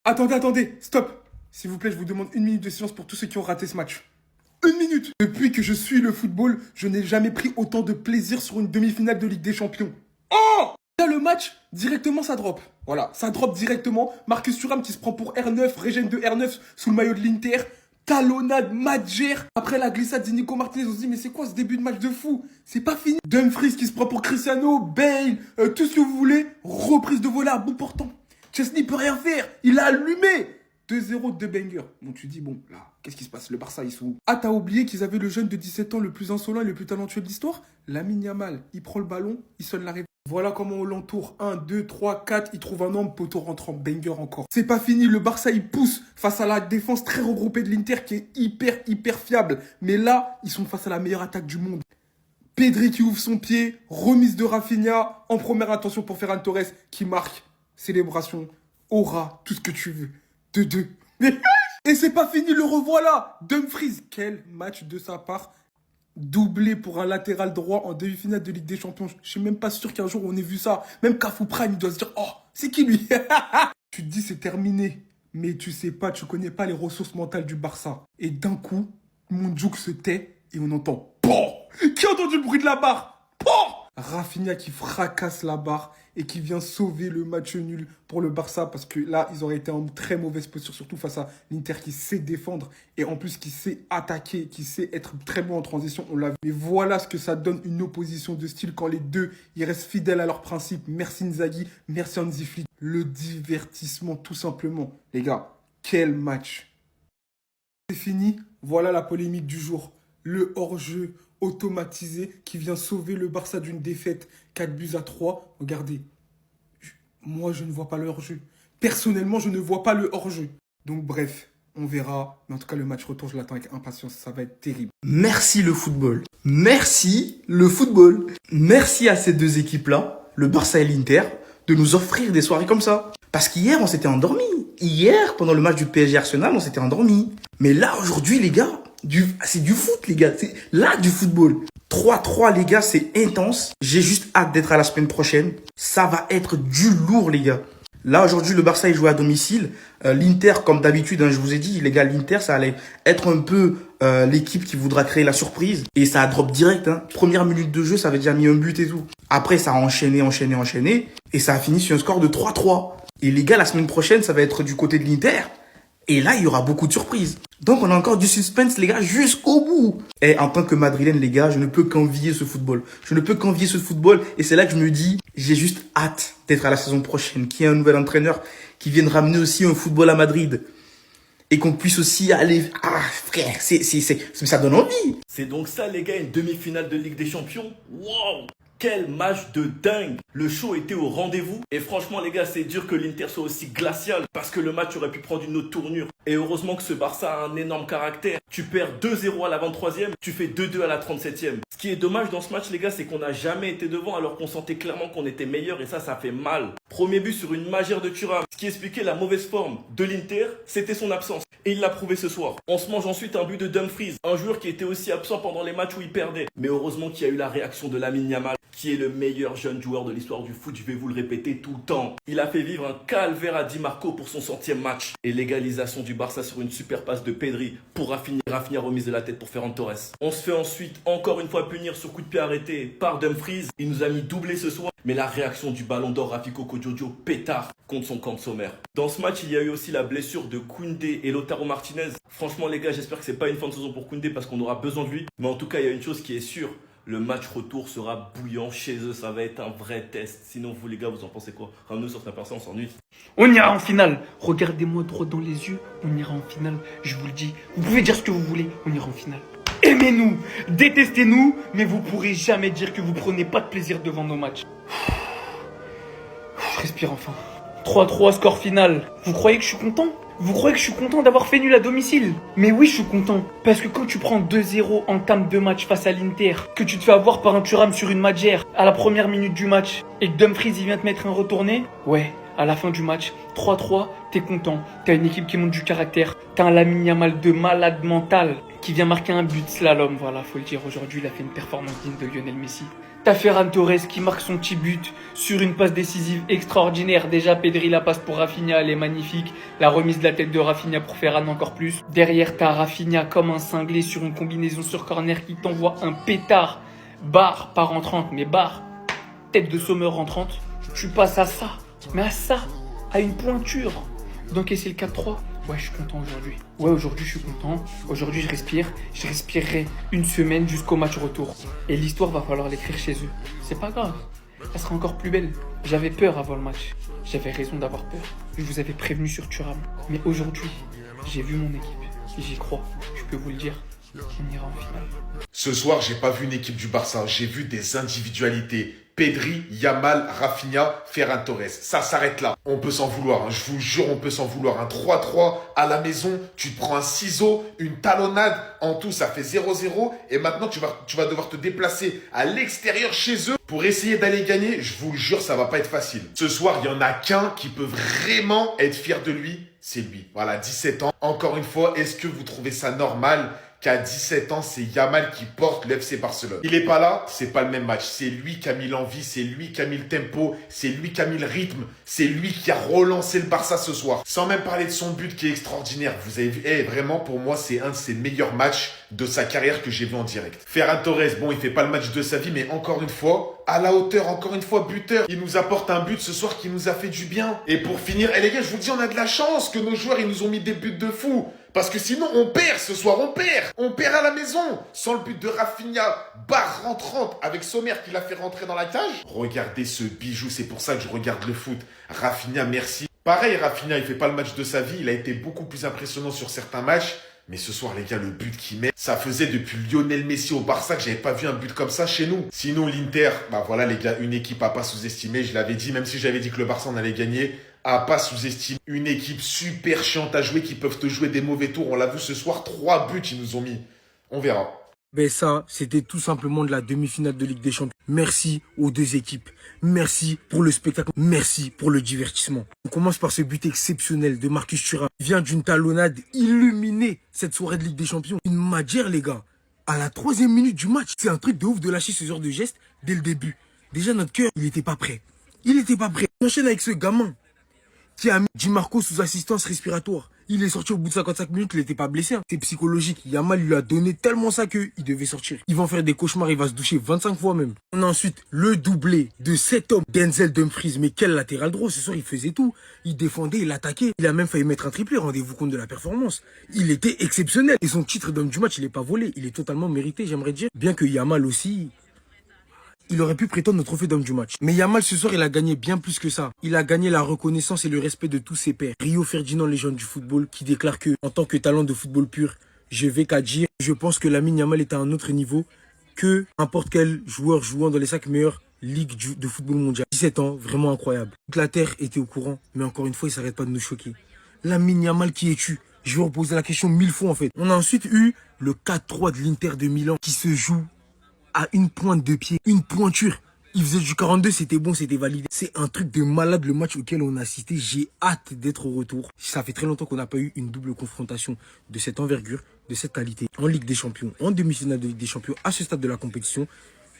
Attendez, stop. S'il vous plaît, je vous demande 1 minute de silence pour tous ceux qui ont raté ce match. 1 minute. Depuis que je suis le football, je n'ai jamais pris autant de plaisir sur une demi-finale de Ligue des Champions. Oh! Là, le match, directement, ça drop. Voilà, ça drop directement. Marcus Thuram qui se prend pour R9, régène de R9 sous le maillot de l'Inter. Talonnade, Madjer. Après la glissade de Nico Martinez, on se dit, mais c'est quoi ce début de match de fou? C'est pas fini. Dumfries qui se prend pour Cristiano, Bale, tout ce que vous voulez. Reprise de volée à bout portant. Chesney peut rien faire. Il a allumé. 2-0 de banger. Donc tu dis, bon, là, qu'est-ce qui se passe? Le Barça, ils sont où? Ah, t'as oublié qu'ils avaient le jeune de 17 ans le plus insolent et le plus talentueux de l'histoire? Lamine Yamal. Il prend le ballon, il sonne la réveil. Voilà comment on l'entoure. 1, 2, 3, 4. Il trouve un homme, poteau rentrant. Banger encore. C'est pas fini. Le Barça, il pousse face à la défense très regroupée de l'Inter qui est hyper fiable. Mais là, ils sont face à la meilleure attaque du monde. Pedri qui ouvre son pied. Remise de Rafinha. En première intention pour Ferran Torres qui marque. Célébration. Aura. Tout ce que tu veux. 2-2. Et c'est pas fini, le revoilà. Dumfries, quel match de sa part. Doublé pour un latéral droit en demi-finale de Ligue des Champions. Je suis même pas sûr qu'un jour on ait vu ça. Même Cafu Prime, il doit se dire, oh, c'est qui lui? Tu te dis c'est terminé. Mais tu sais pas, tu connais pas les ressources mentales du Barça. Et d'un coup, Moundjouk se tait et on entend, POM! Qui a entendu le bruit de la barre? POM! Rafinha qui fracasse la barre et qui vient sauver le match nul pour le Barça parce que là, ils auraient été en très mauvaise posture, surtout face à l'Inter qui sait défendre et en plus qui sait attaquer, qui sait être très bon en transition, on l'a vu. Mais voilà ce que ça donne une opposition de style quand les deux, ils restent fidèles à leurs principes. Merci Inzaghi, merci Hansi Flick. Le divertissement tout simplement. Les gars, quel match! C'est fini, voilà la polémique du jour. Le hors-jeu automatisé qui vient sauver le Barça d'une défaite 4-3. Regardez, moi je ne vois pas le hors-jeu. Personnellement, je ne vois pas le hors-jeu. Donc bref, on verra. Mais en tout cas, le match retour, je l'attends avec impatience. Ça va être terrible. Merci le football. Merci le football. Merci à ces deux équipes-là, le Barça et l'Inter, de nous offrir des soirées comme ça. Parce qu'hier, on s'était endormis. Hier, pendant le match du PSG Arsenal, on s'était endormis. Mais là, aujourd'hui, les gars, c'est du foot, les gars. C'est là du football. 3-3, les gars, c'est intense. J'ai juste hâte d'être à la semaine prochaine. Ça va être du lourd, les gars. Là, aujourd'hui, le Barça, il joue à domicile. L'Inter, comme d'habitude, je vous ai dit, les gars, l'Inter, ça allait être un peu l'équipe qui voudra créer la surprise. Et ça a drop direct. Première minute de jeu, ça avait déjà mis un but et tout. Après, ça a enchaîné. Et ça a fini sur un score de 3-3. Et les gars, la semaine prochaine, ça va être du côté de l'Inter. Et là, il y aura beaucoup de surprises. Donc, on a encore du suspense, les gars, jusqu'au bout. Et en tant que Madrilène, les gars, je ne peux qu'envier ce football. Et c'est là que je me dis, j'ai juste hâte d'être à la saison prochaine, qu'il y ait un nouvel entraîneur qui vienne ramener aussi un football à Madrid. Et qu'on puisse aussi aller... Ah, frère, ça donne envie. C'est donc ça, les gars, une demi-finale de Ligue des Champions. Wow! Quel match de dingue! Le show était au rendez-vous. Et franchement, les gars, c'est dur que l'Inter soit aussi glacial. Parce que le match aurait pu prendre une autre tournure. Et heureusement que ce Barça a un énorme caractère. Tu perds 2-0 à la 23e, tu fais 2-2 à la 37e. Ce qui est dommage dans ce match, les gars, c'est qu'on n'a jamais été devant alors qu'on sentait clairement qu'on était meilleur. Et ça fait mal. Premier but sur une magère de Thuram. Ce qui expliquait la mauvaise forme de l'Inter, c'était son absence. Et il l'a prouvé ce soir. On se mange ensuite un but de Dumfries, un joueur qui était aussi absent pendant les matchs où il perdait. Mais heureusement qu'il y a eu la réaction de Lamine Yamal, qui est le meilleur jeune joueur de l'histoire du foot, je vais vous le répéter tout le temps. Il a fait vivre un calvaire à Di Marco pour son 100e match. Et l'égalisation du Barça sur une super passe de Pedri pour Rafinha remise de la tête pour Ferran Torres. On se fait ensuite encore une fois punir sur coup de pied arrêté par Dumfries. Il nous a mis doublé ce soir. Mais la réaction du ballon d'or Rafiko Kodjojo pétard contre son camp de sommaire. Dans ce match, il y a eu aussi la blessure de Koundé et Lautaro Martinez. Franchement les gars, j'espère que c'est pas une fin de saison pour Koundé parce qu'on aura besoin de lui. Mais en tout cas, il y a une chose qui est sûre. Le match retour sera bouillant chez eux, ça va être un vrai test. Sinon vous les gars, vous en pensez quoi? Ramenez-nous sur Snapper, on s'ennuie. On ira en finale. Regardez-moi droit dans les yeux. On ira en finale. Je vous le dis. Vous pouvez dire ce que vous voulez. On ira en finale. Aimez-nous, détestez-nous, mais vous pourrez jamais dire que vous prenez pas de plaisir devant nos matchs. Je respire enfin. 3-3 score final. Vous croyez que je suis content? Vous croyez que je suis content d'avoir fait nul à domicile? Mais oui, je suis content. Parce que quand tu prends 2-0 en termes de match face à l'Inter, que tu te fais avoir par un Thuram sur une Madjer à la première minute du match, et que Dumfries il vient te mettre un retourné, ouais, à la fin du match, 3-3, t'es content. T'as une équipe qui monte du caractère. T'as un Lamine Yamal de malade mental qui vient marquer un but slalom. Voilà, faut le dire, aujourd'hui il a fait une performance digne de Lionel Messi. T'as Ferran Torres qui marque son petit but sur une passe décisive extraordinaire. Déjà, Pedri, la passe pour Rafinha, elle est magnifique. La remise de la tête de Rafinha pour Ferran encore plus. Derrière, t'as Rafinha comme un cinglé sur une combinaison sur corner qui t'envoie un pétard. Barre, pas rentrante, mais barre. Tête de Sommer rentrante. Tu passes à ça, mais à ça, à une pointure. D'encaisser le 4-3. Ouais, je suis content aujourd'hui. Ouais, aujourd'hui, je suis content. Aujourd'hui, je respire. Je respirerai une semaine jusqu'au match retour. Et l'histoire, va falloir l'écrire chez eux. C'est pas grave. Elle sera encore plus belle. J'avais peur avant le match. J'avais raison d'avoir peur. Je vous avais prévenu sur Thuram. Mais aujourd'hui, j'ai vu mon équipe. Et j'y crois. Je peux vous le dire. On ira en finale. Ce soir, j'ai pas vu une équipe du Barça, j'ai vu des individualités. Pedri, Yamal, Rafinha, Ferran Torres. Ça s'arrête là. On peut s'en vouloir, hein. Je vous jure, on peut s'en vouloir. Un 3-3 à la maison, tu te prends un ciseau, une talonnade. En tout, ça fait 0-0. Et maintenant, tu vas devoir te déplacer à l'extérieur chez eux pour essayer d'aller gagner. Je vous le jure, ça va pas être facile. Ce soir, il y en a qu'un qui peut vraiment être fier de lui. C'est lui. Voilà, 17 ans. Encore une fois, est-ce que vous trouvez ça normal qu'à 17 ans, c'est Yamal qui porte le FC Barcelone? Il est pas là, c'est pas le même match. C'est lui qui a mis l'envie, c'est lui qui a mis le tempo, c'est lui qui a mis le rythme, c'est lui qui a relancé le Barça ce soir. Sans même parler de son but qui est extraordinaire. Vous avez vu, vraiment, pour moi, c'est un de ses meilleurs matchs de sa carrière que j'ai vu en direct. Ferran Torres, bon, il fait pas le match de sa vie, mais encore une fois, à la hauteur, encore une fois, buteur. Il nous apporte un but ce soir qui nous a fait du bien. Et pour finir, les gars, je vous dis, on a de la chance que nos joueurs, ils nous ont mis des buts de fou. Parce que sinon, on perd ce soir, on perd. On perd à la maison. Sans le but de Rafinha, barre rentrante avec Sommer qui l'a fait rentrer dans la cage. Regardez ce bijou, c'est pour ça que je regarde le foot. Rafinha, merci. Pareil, Rafinha, il fait pas le match de sa vie. Il a été beaucoup plus impressionnant sur certains matchs. Mais ce soir, les gars, le but qu'il met, ça faisait depuis Lionel Messi au Barça que j'avais pas vu un but comme ça chez nous. Sinon, l'Inter, bah voilà, les gars, une équipe à pas sous-estimer. Je l'avais dit, même si j'avais dit que le Barça en allait gagner, à pas sous-estimer. Une équipe super chiante à jouer qui peuvent te jouer des mauvais tours. On l'a vu ce soir, 3 buts ils nous ont mis. On verra. Ben ça, c'était tout simplement de la demi-finale de Ligue des Champions. Merci aux deux équipes. Merci pour le spectacle. Merci pour le divertissement. On commence par ce but exceptionnel de Marcus Thuram. Il vient d'une talonnade illuminée cette soirée de Ligue des Champions. Une magère, les gars. À la 3e minute du match, c'est un truc de ouf de lâcher ce genre de geste dès le début. Déjà, notre cœur, il était pas prêt. Il était pas prêt. On enchaîne avec ce gamin qui a mis Di Marco sous assistance respiratoire. Il est sorti au bout de 55 minutes, il n'était pas blessé. C'est psychologique. Yamal lui a donné tellement ça qu'il devait sortir. Il va en faire des cauchemars, il va se doucher 25 fois même. On a ensuite le doublé de cet homme, Denzel Dumfries. Mais quel latéral droit, ce soir il faisait tout. Il défendait, il attaquait. Il a même failli mettre un triplé, rendez-vous compte de la performance. Il était exceptionnel. Et son titre d'homme du match, il n'est pas volé. Il est totalement mérité, j'aimerais dire. Bien que Yamal aussi... il aurait pu prétendre notre trophée d'homme du match. Mais Yamal, ce soir, il a gagné bien plus que ça. Il a gagné la reconnaissance et le respect de tous ses pairs. Rio Ferdinand, légende du football, qui déclare que, en tant que talent de football pur, je vais qu'à dire, je pense que Lamine Yamal est à un autre niveau que n'importe quel joueur jouant dans les 5 meilleures ligues de football mondial. 17 ans, vraiment incroyable. Toute la terre était au courant, mais encore une fois, il s'arrête pas de nous choquer. Lamine Yamal, qui es-tu? Je vais reposer la question 1000 fois en fait. On a ensuite eu le 4-3 de l'Inter de Milan qui se joue à une pointe de pied, une pointure. Il faisait du 42, c'était bon, c'était validé. C'est un truc de malade le match auquel on a assisté. J'ai hâte d'être au retour. Ça fait très longtemps qu'on n'a pas eu une double confrontation de cette envergure, de cette qualité. En Ligue des Champions, en demi-finale de Ligue des Champions, à ce stade de la compétition,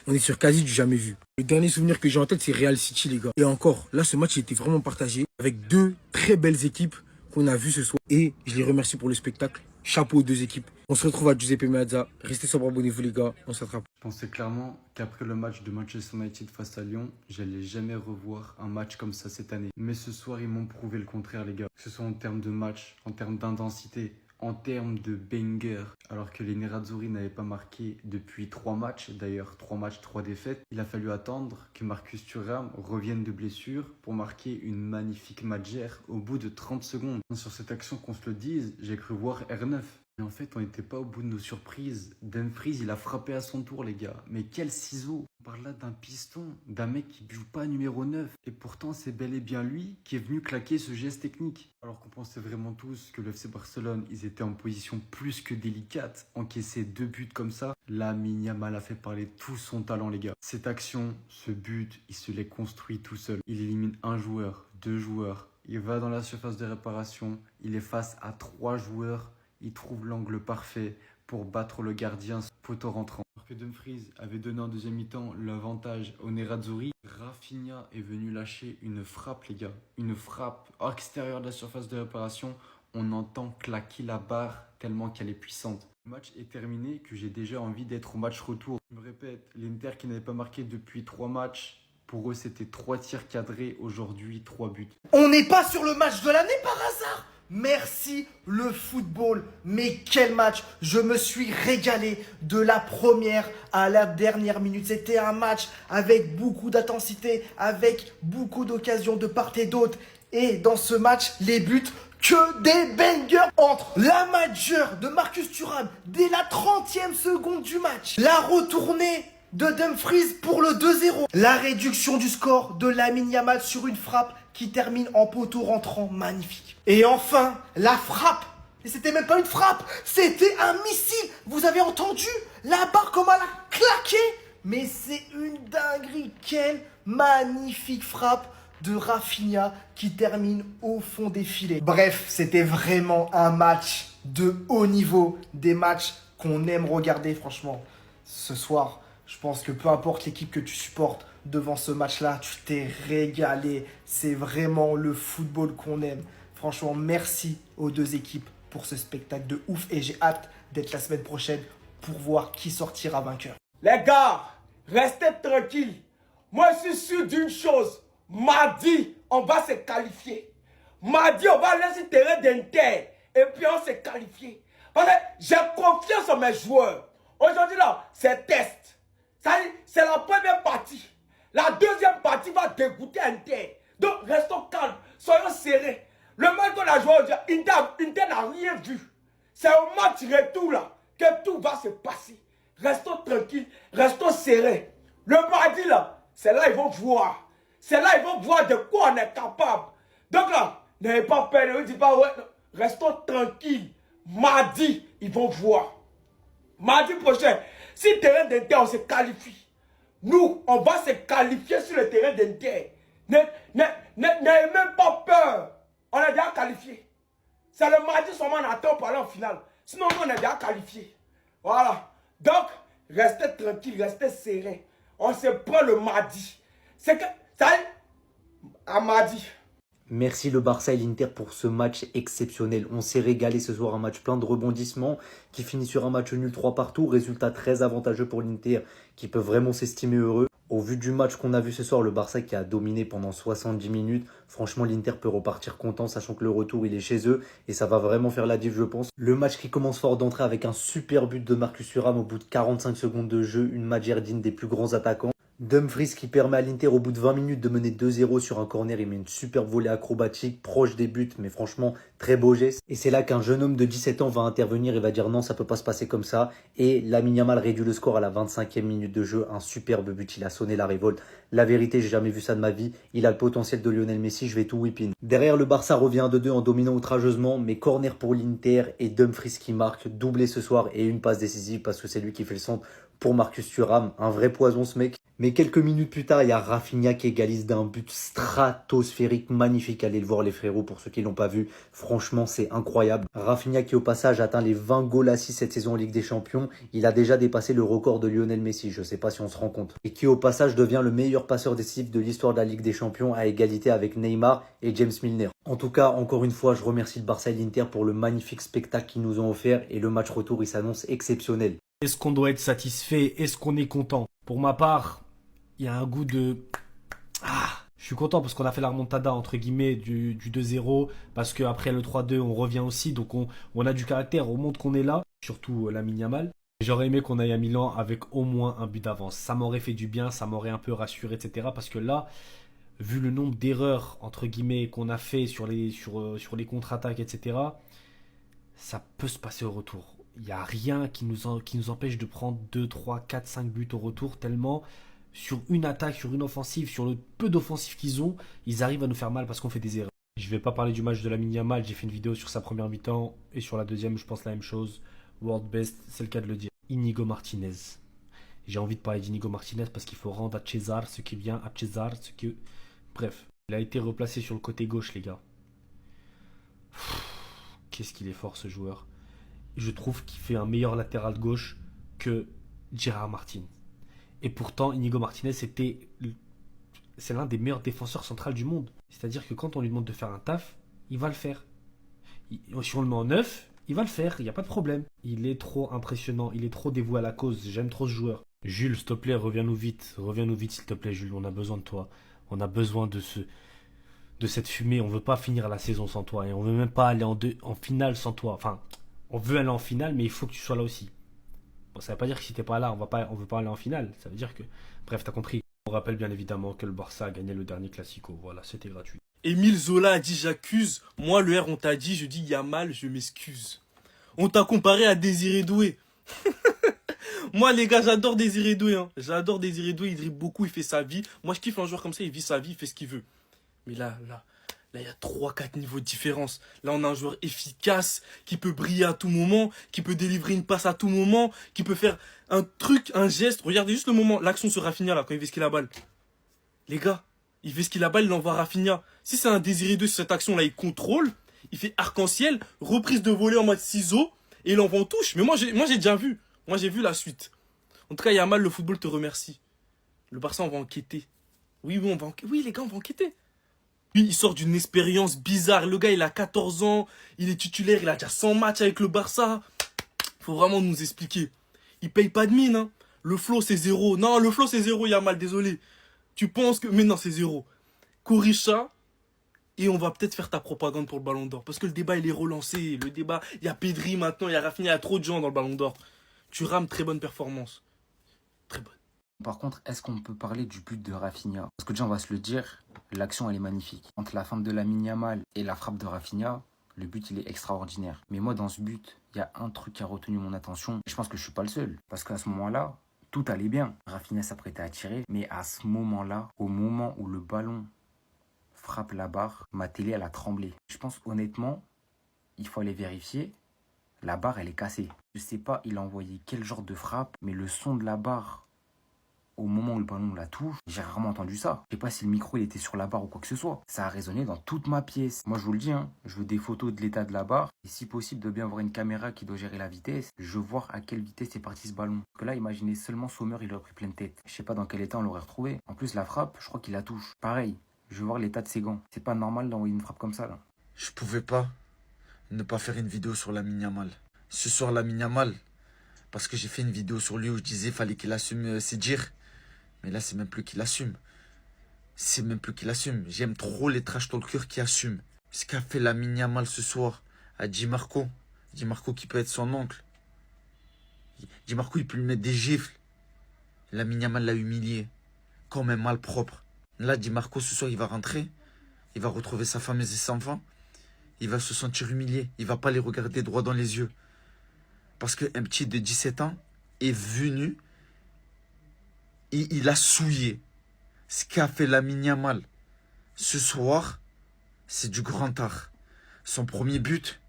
on est sur quasi du jamais vu. Le dernier souvenir que j'ai en tête, c'est Real City, les gars. Et encore, là, ce match était vraiment partagé avec 2 très belles équipes qu'on a vues ce soir. Et je les remercie pour le spectacle. Chapeau aux 2 équipes. On se retrouve à Giuseppe Meazza. Restez sobre, abonnez-vous les gars. On s'attrape. Je pensais clairement qu'après le match de Manchester United face à Lyon, j'allais jamais revoir un match comme ça cette année. Mais ce soir, ils m'ont prouvé le contraire, les gars. Que ce soit en termes de match, en termes d'intensité, en termes de banger. Alors que les Nerazzurri n'avaient pas marqué depuis 3 matchs. D'ailleurs, 3 matchs, 3 défaites. Il a fallu attendre que Marcus Thuram revienne de blessure pour marquer une magnifique matchère au bout de 30 secondes. Sur cette action, qu'on se le dise, j'ai cru voir R9. Mais en fait, on n'était pas au bout de nos surprises. Dumfries, il a frappé à son tour, les gars. Mais quel ciseau! On parle là d'un piston, d'un mec qui ne joue pas numéro 9. Et pourtant, c'est bel et bien lui qui est venu claquer ce geste technique. Alors qu'on pensait vraiment tous que le FC Barcelone, ils étaient en position plus que délicate. Encaisser 2 buts comme ça, Lamine Yamal a fait parler tout son talent, les gars. Cette action, ce but, il se l'est construit tout seul. Il élimine un joueur, 2 joueurs. Il va dans la surface de réparation. Il est face à 3 joueurs. Il trouve l'angle parfait pour battre le gardien, poteau rentrant. Alors que Dumfries avait donné en deuxième mi-temps l'avantage au Nerazzurri, Rafinha est venu lâcher une frappe, les gars. Une frappe à l'extérieur de la surface de réparation. On entend claquer la barre tellement qu'elle est puissante. Le match est terminé, que j'ai déjà envie d'être au match retour. Je me répète, l'Inter qui n'avait pas marqué depuis 3 matchs, pour eux c'était 3 tirs cadrés, aujourd'hui 3 buts. On n'est pas sur le match de l'année par hasard. Merci le football. Mais quel match! Je me suis régalé de la première à la dernière minute. C'était un match avec beaucoup d'intensité, avec beaucoup d'occasions de part et d'autre. Et dans ce match, les buts, que des bangers entre la majeure de Marcus Thuram dès la 30e seconde du match. La retournée de Dumfries pour le 2-0. La réduction du score de Lamine Yamal sur une frappe qui termine en poteau rentrant, magnifique. Et enfin, la frappe. Et c'était même pas une frappe, c'était un missile. Vous avez entendu la barre comme elle a claqué? Mais c'est une dinguerie. Quelle magnifique frappe de Rafinha qui termine au fond des filets. Bref, c'était vraiment un match de haut niveau. Des matchs qu'on aime regarder, franchement. Ce soir, je pense que peu importe l'équipe que tu supportes, devant ce match-là, tu t'es régalé. C'est vraiment le football qu'on aime. Franchement, merci aux deux équipes pour ce spectacle de ouf. Et j'ai hâte d'être la semaine prochaine pour voir qui sortira vainqueur. Les gars, restez tranquilles. Moi, je suis sûr d'une chose. Mardi, on va se qualifier. Mardi, on va aller sur le terrain d'Inter. Et puis, on s'est qualifié. Parce que j'ai confiance en mes joueurs. Aujourd'hui, là, c'est test. C'est la première partie. La deuxième partie va dégoûter Inter. Donc, restons calmes. Soyons serrés. Le match qu'on a joué aujourd'hui, Inter n'a rien vu. C'est au match retour, là, que tout va se passer. Restons tranquilles. Restons serrés. Le mardi, là, c'est là ils vont voir. C'est là ils vont voir de quoi on est capable. Donc là, n'ayez pas peur. Ne dites pas, ouais, non. Restons tranquilles. Mardi, ils vont voir. Mardi prochain, si le terrain d'Inter, on se qualifie. Nous, on va se qualifier sur le terrain d'Inter. N'ayez même pas peur. On est déjà qualifié. C'est le mardi seulement on attend pour aller en finale. Sinon, on est déjà qualifié. Voilà. Donc, restez tranquille, restez serrés. On se prend le mardi. C'est que, ça y est, à mardi. Merci le Barça et l'Inter pour ce match exceptionnel. On s'est régalé ce soir, un match plein de rebondissements qui finit sur un match nul 3 partout. Résultat très avantageux pour l'Inter qui peut vraiment s'estimer heureux. Au vu du match qu'on a vu ce soir, le Barça qui a dominé pendant 70 minutes, franchement l'Inter peut repartir content sachant que le retour il est chez eux et ça va vraiment faire la diff je pense. Le match qui commence fort d'entrée avec un super but de Marcus Thuram au bout de 45 secondes de jeu, une Madjer digne des plus grands attaquants. Dumfries qui permet à l'Inter au bout de 20 minutes de mener 2-0 sur un corner, il met une superbe volée acrobatique, proche des buts, mais franchement très beau geste. Et c'est là qu'un jeune homme de 17 ans va intervenir et va dire non, ça peut pas se passer comme ça. Et Lamine Yamal réduit le score à la 25e minute de jeu, un superbe but, il a sonné la révolte. La vérité, j'ai jamais vu ça de ma vie, il a le potentiel de Lionel Messi, je vais tout whip in. Derrière le Barça revient à 2-2 en dominant outrageusement, mais corner pour l'Inter et Dumfries qui marque, doublé ce soir et une passe décisive parce que c'est lui qui fait le centre pour Marcus Thuram, un vrai poison ce mec. Mais quelques minutes plus tard, il y a Rafinha qui égalise d'un but stratosphérique, magnifique. Allez le voir les frérots pour ceux qui l'ont pas vu. Franchement, c'est incroyable. Rafinha qui au passage atteint les 20 goals assis cette saison en Ligue des Champions. Il a déjà dépassé le record de Lionel Messi, je sais pas si on se rend compte. Et qui au passage devient le meilleur passeur décisif de l'histoire de la Ligue des Champions à égalité avec Neymar et James Milner. En tout cas, encore une fois, je remercie le Barça et l'Inter pour le magnifique spectacle qu'ils nous ont offert et le match retour, il s'annonce exceptionnel. Est-ce qu'on doit être satisfait? Est-ce qu'on est content? Pour ma part, il y a un goût de... je suis content parce qu'on a fait la remontada entre guillemets du 2-0, parce qu'après le 3-2 on revient aussi, donc on a du caractère, on montre qu'on est là, surtout Lamine Yamal. J'aurais aimé qu'on aille à Milan avec au moins un but d'avance, ça m'aurait fait du bien, ça m'aurait un peu rassuré, etc. Parce que là, vu le nombre d'erreurs entre guillemets qu'on a fait sur les contre-attaques, etc., ça peut se passer au retour. Il n'y a rien qui nous empêche de prendre 2, 3, 4, 5 buts au retour, tellement sur une attaque, sur une offensive, sur le peu d'offensives qu'ils ont, ils arrivent à nous faire mal parce qu'on fait des erreurs. Je ne vais pas parler du match de Lamine Yamal, j'ai fait une vidéo sur sa première mi-temps et sur la deuxième, je pense la même chose. World best, c'est le cas de le dire. Inigo Martinez. J'ai envie de parler d'Inigo Martinez parce qu'il faut rendre à César ce qui vient à César, ce que... Bref, il a été replacé sur le côté gauche, les gars. Qu'est-ce qu'il est fort, ce joueur. Je trouve qu'il fait un meilleur latéral gauche que Gérard Martin. Et pourtant, Inigo Martinez, c'est l'un des meilleurs défenseurs centrales du monde. C'est-à-dire que quand on lui demande de faire un taf, il va le faire. Si on le met en neuf, il va le faire, il n'y a pas de problème. Il est trop impressionnant, il est trop dévoué à la cause, j'aime trop ce joueur. Jules, s'il te plaît, reviens-nous vite s'il te plaît Jules, on a besoin de toi. On a besoin de cette fumée, on veut pas finir la saison sans toi et on veut même pas aller en finale sans toi. Enfin, on veut aller en finale, mais il faut que tu sois là aussi. Bon, ça veut pas dire que si t'es pas là, on veut pas aller en finale. Ça veut dire que, bref, t'as compris. On rappelle bien évidemment que le Barça a gagné le dernier Classico. Voilà, c'était gratuit. Émile Zola a dit j'accuse. Moi, le R, on t'a dit, je dis Yamal, je m'excuse. On t'a comparé à Désiré Doué. Moi, les gars, j'adore Désiré Doué. Hein. J'adore Désiré Doué, il dribble beaucoup, il fait sa vie. Moi, je kiffe un joueur comme ça, il vit sa vie, il fait ce qu'il veut. Mais là, il y a 3-4 niveaux de différence. Là, on a un joueur efficace, qui peut briller à tout moment, qui peut délivrer une passe à tout moment, qui peut faire un truc, un geste. Regardez juste le moment, l'action sur Rafinha, là, quand il fait ce qu'il a la balle. Les gars, il fait ce qu'il a la balle, il envoie Rafinha. Si c'est un Désiré Doué sur cette action-là, il contrôle, il fait arc-en-ciel, reprise de volée en mode ciseau, et il envoie en touche. Mais moi, j'ai déjà vu. Moi, j'ai vu la suite. En tout cas, Yamal, le football te remercie. Le Barça, on va enquêter. Oui, les gars, on va enquêter. Lui, il sort d'une expérience bizarre. Le gars, il a 14 ans, il est titulaire, il a déjà 100 matchs avec le Barça. Faut vraiment nous expliquer. Il paye pas de mine, hein. Le flow, c'est 0. Non, le flow, c'est 0, Yamal, désolé. Tu penses que... Mais non, c'est 0. Corrige ça, et on va peut-être faire ta propagande pour le Ballon d'Or. Parce que le débat, il est relancé. Le débat, il y a Pedri maintenant, il y a Rafinha, il y a trop de gens dans le Ballon d'Or. Tu rames, très bonne performance. Très bonne. Par contre, est-ce qu'on peut parler du but de Rafinha? Parce que déjà, on va se le dire, l'action, elle est magnifique. Entre la feinte de Lamine Yamal et la frappe de Rafinha, le but, il est extraordinaire. Mais moi, dans ce but, il y a un truc qui a retenu mon attention. Je pense que je suis pas le seul. Parce qu'à ce moment-là, tout allait bien. Rafinha s'apprêtait à tirer. Mais à ce moment-là, au moment où le ballon frappe la barre, ma télé, elle a tremblé. Je pense honnêtement, il faut aller vérifier. La barre, elle est cassée. Je sais pas, il a envoyé quel genre de frappe, mais le son de la barre, au moment où le ballon la touche, j'ai rarement entendu ça. Je sais pas si le micro il était sur la barre ou quoi que ce soit. Ça a résonné dans toute ma pièce. Moi, je vous le dis, hein, je veux des photos de l'état de la barre. Et si possible, de bien avoir une caméra qui doit gérer la vitesse. Je veux voir à quelle vitesse est parti ce ballon. Parce que là, imaginez seulement Sommer, il aurait pris pleine tête. Je sais pas dans quel état on l'aurait retrouvé. En plus, la frappe, je crois qu'il la touche. Pareil, je veux voir l'état de ses gants. C'est pas normal d'envoyer une frappe comme ça, là. Je pouvais pas ne pas faire une vidéo sur Lamine Yamal. Ce soir, Lamine Yamal, parce que j'ai fait une vidéo sur lui où je disais qu'il fallait qu'il assume ses dires. Mais là, c'est même plus qu'il assume. C'est même plus qu'il assume. J'aime trop les trash talkers qui assument. Ce qu'a fait Lamine Yamal ce soir à Di Marco. Di Marco qui peut être son oncle. Di Marco, il peut lui mettre des gifles. Lamine Yamal l'a humilié. Comme un malpropre. Là, Di Marco, ce soir, il va rentrer. Il va retrouver sa femme et ses enfants. Il va se sentir humilié. Il va pas les regarder droit dans les yeux. Parce qu'un petit de 17 ans est venu et il a souillé. Ce qu'a fait Lamine Yamal ce soir, c'est du grand art. Son premier but,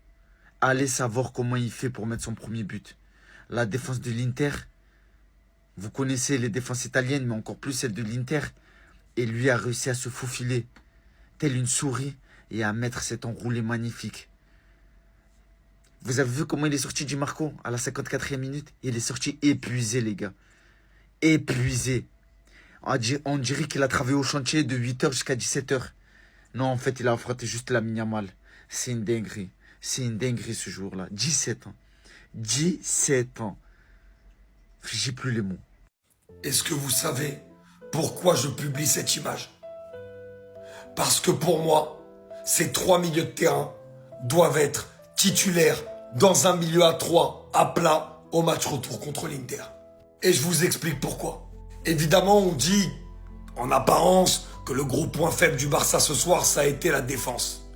allez savoir comment il fait pour mettre son premier but. La défense de l'Inter, vous connaissez les défenses italiennes, mais encore plus celle de l'Inter. Et lui a réussi à se faufiler, telle une souris, et à mettre cet enroulé magnifique. Vous avez vu comment il est sorti du Marco à la 54e minute? Il est sorti épuisé, les gars. Épuisé. On dirait qu'il a travaillé au chantier de 8h jusqu'à 17h. Non, en fait, il a affronté juste Lamine Yamal. C'est une dinguerie. C'est une dinguerie ce jour-là. 17 ans. 17 ans. J'ai plus les mots. Est-ce que vous savez pourquoi je publie cette image? Parce que pour moi, ces 3 milieux de terrain doivent être titulaires dans un milieu à 3 à plat au match retour contre l'Inter. Et je vous explique pourquoi. Évidemment, on dit, en apparence, que le gros point faible du Barça ce soir, ça a été la défense.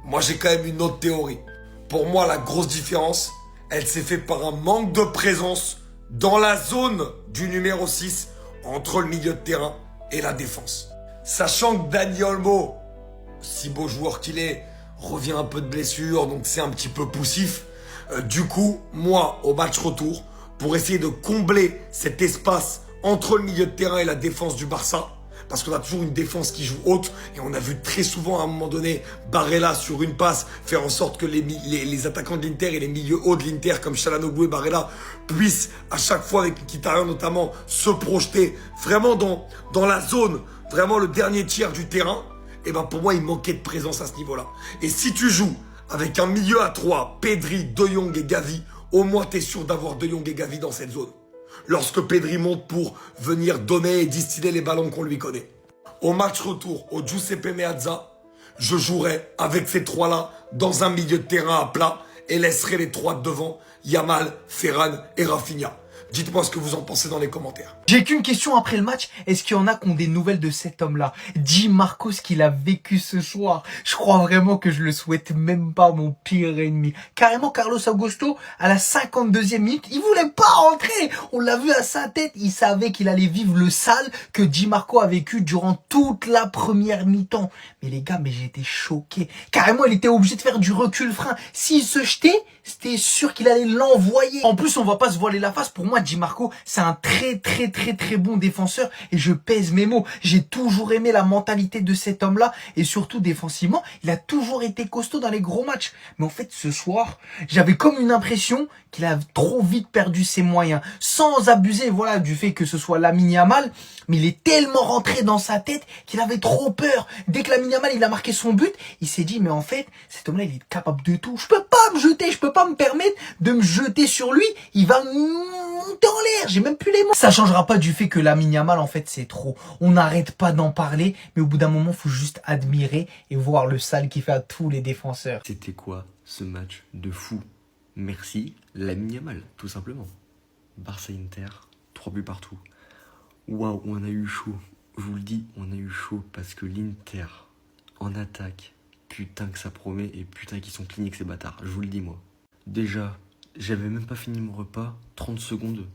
Moi, j'ai quand même une autre théorie. Pour moi, la grosse différence, elle s'est faite par un manque de présence dans la zone du numéro 6 entre le milieu de terrain et la défense. Sachant que Dani Olmo, si beau joueur qu'il est, revient un peu de blessure, donc c'est un petit peu poussif. Du coup, moi, au match retour, pour essayer de combler cet espace entre le milieu de terrain et la défense du Barça, parce qu'on a toujours une défense qui joue haute et on a vu très souvent à un moment donné Barella sur une passe faire en sorte que les attaquants de l'Inter et les milieux hauts de l'Inter comme Çalhanoğlu et Barella puissent à chaque fois avec Mkhitaryan notamment se projeter vraiment dans la zone, vraiment le dernier tiers du terrain. Et ben pour moi il manquait de présence à ce niveau-là. Et si tu joues avec un milieu à 3, Pedri, De Jong et Gavi, au moins t'es sûr d'avoir De Jong et Gavi dans cette zone. Lorsque Pedri monte pour venir donner et distiller les ballons qu'on lui connaît. Au match retour, au Giuseppe Meazza, je jouerai avec ces trois-là dans un milieu de terrain à plat et laisserai les trois de devant, Yamal, Ferran et Rafinha. Dites-moi ce que vous en pensez dans les commentaires. J'ai qu'une question après le match. Est-ce qu'il y en a qui ont des nouvelles de cet homme-là? Di Marco, ce qu'il a vécu ce soir. Je crois vraiment que je le souhaite même pas, mon pire ennemi. Carrément, Carlos Augusto, à la 52e minute, il voulait pas rentrer. On l'a vu à sa tête. Il savait qu'il allait vivre le sale que Di Marco a vécu durant toute la première mi-temps. Mais les gars, j'étais choqué. Carrément, il était obligé de faire du recul-frein. S'il se jetait, c'était sûr qu'il allait l'envoyer. En plus, on va pas se voiler la face. Pour moi, Di Marco, c'est un très bon défenseur et je pèse mes mots. J'ai toujours aimé la mentalité de cet homme-là et surtout défensivement, il a toujours été costaud dans les gros matchs. Mais en fait, ce soir, j'avais comme une impression qu'il a trop vite perdu ses moyens. Sans abuser, voilà, du fait que ce soit Lamine Yamal, mais il est tellement rentré dans sa tête qu'il avait trop peur. Dès que Lamine Yamal, il a marqué son but, il s'est dit, mais en fait, cet homme-là, il est capable de tout. Je peux pas me jeter, je peux pas me permettre de me jeter sur lui. Il va monter en l'air, j'ai même plus les mots. Ça changera pas du fait que Lamine Yamal, en fait, c'est trop. On n'arrête pas d'en parler, mais au bout d'un moment, faut juste admirer et voir le sale qu'il fait à tous les défenseurs. C'était quoi ce match de fou? Merci Lamine Yamal, tout simplement. Barça-Inter, 3 buts partout. Waouh, on a eu chaud. Je vous le dis, on a eu chaud parce que l'Inter, en attaque, putain que ça promet et putain qu'ils sont cliniques ces bâtards. Je vous le dis, moi. Déjà, j'avais même pas fini mon repas, 30 secondes.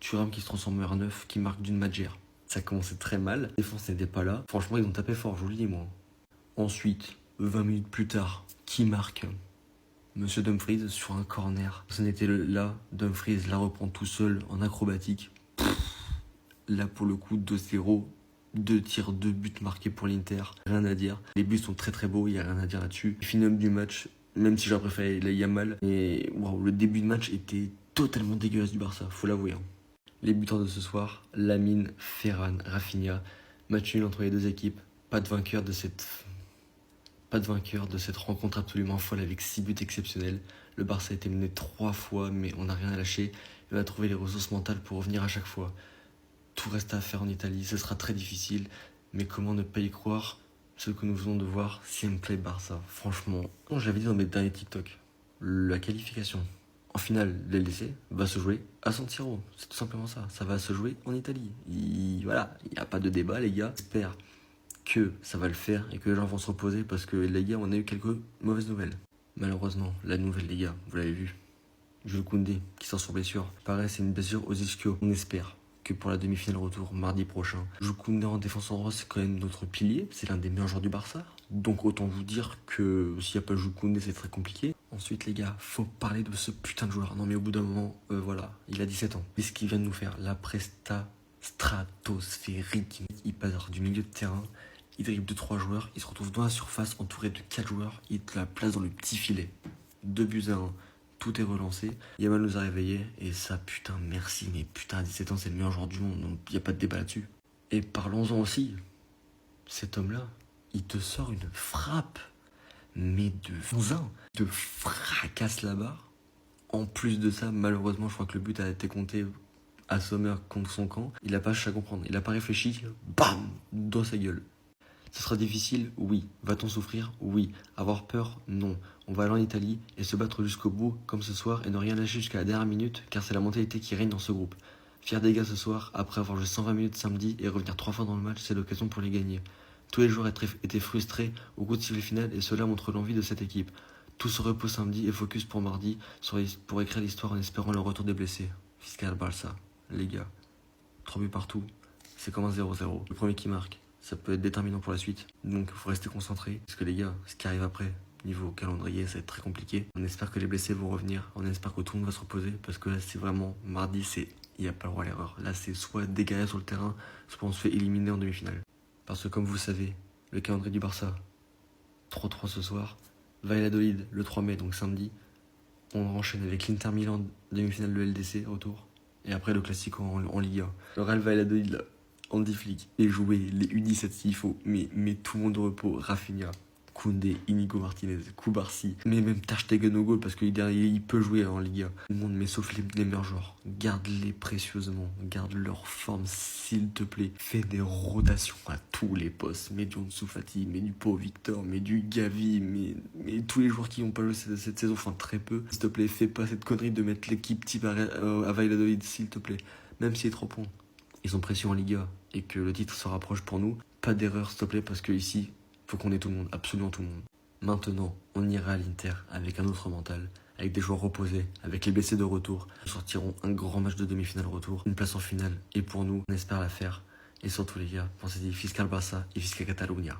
Thuram qui se transforme en R9, qui marque d'une magère. Ça commençait très mal. La défense n'était pas là. Franchement, ils ont tapé fort, je vous le dis, moi. Ensuite, 20 minutes plus tard, qui marque? Monsieur Dumfries sur un corner. Ce n'était là. Dumfries la reprend tout seul en acrobatique. Là, pour le coup, 2-0. 2 tirs, 2 buts marqués pour l'Inter. Rien à dire. Les buts sont très beaux, il n'y a rien à dire là-dessus. Finum du match, même si j'aurais préféré la Yamal. Et wow, le début de match était totalement dégueulasse du Barça, faut l'avouer. Hein. Les buteurs de ce soir, Lamine, Ferran, Rafinha. Match nul entre les deux équipes. Pas de vainqueur de cette rencontre absolument folle avec 6 buts exceptionnels. Le Barça a été mené 3 fois, mais on n'a rien à lâcher. On a trouvé les ressources mentales pour revenir à chaque fois. Tout reste à faire en Italie, ce sera très difficile, mais comment ne pas y croire ce que nous venons de voir, CM Play Barça. Franchement, comme j'avais dit dans mes derniers TikTok, la qualification en finale de l'LDC va se jouer à San Siro. C'est tout simplement ça, ça va se jouer en Italie. Voilà, il n'y a pas de débat les gars. J'espère que ça va le faire et que les gens vont se reposer parce que les gars, on a eu quelques mauvaises nouvelles. Malheureusement, la nouvelle les gars, vous l'avez vu, Jules Koundé qui sort sur blessure. Pareil, c'est une blessure aux ischios. On espère que pour la demi-finale retour mardi prochain. Jules Koundé en défense en droit, c'est quand même notre pilier. C'est l'un des meilleurs joueurs du Barça. Donc autant vous dire que s'il n'y a pas Jules Koundé, c'est très compliqué. Ensuite les gars, faut parler de ce putain de joueur. Non mais au bout d'un moment, voilà, il a 17 ans. Qu'est-ce qu'il vient de nous faire? La presta stratosphérique. Il passe du milieu de terrain, il dribble 2-3 joueurs, il se retrouve dans la surface entouré de 4 joueurs, il te la place dans le petit filet. 2-1. Tout est relancé. Yamal nous a réveillés et ça, putain, merci. Mais putain, à 17 ans, c'est le meilleur joueur du monde. Donc, il n'y a pas de débat là-dessus. Et parlons-en aussi. Cet homme-là, il te sort une frappe. Mais de zinzin. De fracasse la barre. En plus de ça, malheureusement, je crois que le but a été compté à Sommer contre son camp. Il n'a pas cherché à comprendre. Il n'a pas réfléchi. Bam! Dans sa gueule. Ce sera difficile? Oui. Va-t-on souffrir? Oui. Avoir peur? Non. On va aller en Italie et se battre jusqu'au bout, comme ce soir, et ne rien lâcher jusqu'à la dernière minute, car c'est la mentalité qui règne dans ce groupe. Fier des gars ce soir, après avoir joué 120 minutes samedi et revenir 3 fois dans le match, c'est l'occasion pour les gagner. Tous les joueurs étaient frustrés au coup de sifflet final et cela montre l'envie de cette équipe. Tout se repose samedi et focus pour mardi pour écrire l'histoire en espérant le retour des blessés. Fiscal Barça, les gars. 3 buts partout, c'est comme un 0-0. Le premier qui marque, ça peut être déterminant pour la suite. Donc il faut rester concentré, parce que les gars, ce qui arrive après, niveau calendrier, ça va être très compliqué. On espère que les blessés vont revenir, on espère que tout le monde va se reposer, parce que là c'est vraiment, mardi, il n'y a pas le droit à l'erreur. Là c'est soit dégalé sur le terrain, soit on se fait éliminer en demi-finale. Parce que comme vous savez, le calendrier du Barça, 3-3 ce soir, Valladolid le 3 mai, donc samedi, on enchaîne avec l'Inter Milan, demi-finale de LDC, retour, et après le Classico en Liga. Le Real Valladolid, là, Andy Flick, les jouets, les U17 s'il faut, mais tout le monde au repos, Rafinha, Koundé, Inigo Martinez, Koubarsi, mais même Ter Stegen au goal parce qu'il il peut jouer en Liga. Tout le monde, mais sauf les meilleurs joueurs. Garde-les précieusement, garde leur forme s'il te plaît. Fais des rotations à tous les postes. Mets du Ansu Fati, mets du Pau Victor, mets du Gavi, mais tous les joueurs qui n'ont pas joué cette saison, enfin très peu. S'il te plaît, fais pas cette connerie de mettre l'équipe type à Valladolid, s'il te plaît. Même si c'est 3 points. Ils ont pression en Liga et que le titre se rapproche pour nous. Pas d'erreur, s'il te plaît, parce que ici, faut qu'on ait tout le monde, absolument tout le monde. Maintenant, on ira à l'Inter avec un autre mental, avec des joueurs reposés, avec les blessés de retour. Nous sortirons un grand match de demi-finale retour, une place en finale. Et pour nous, on espère la faire. Et surtout les gars, pensez-y, Fiscal Barça et Fiscal Catalunya.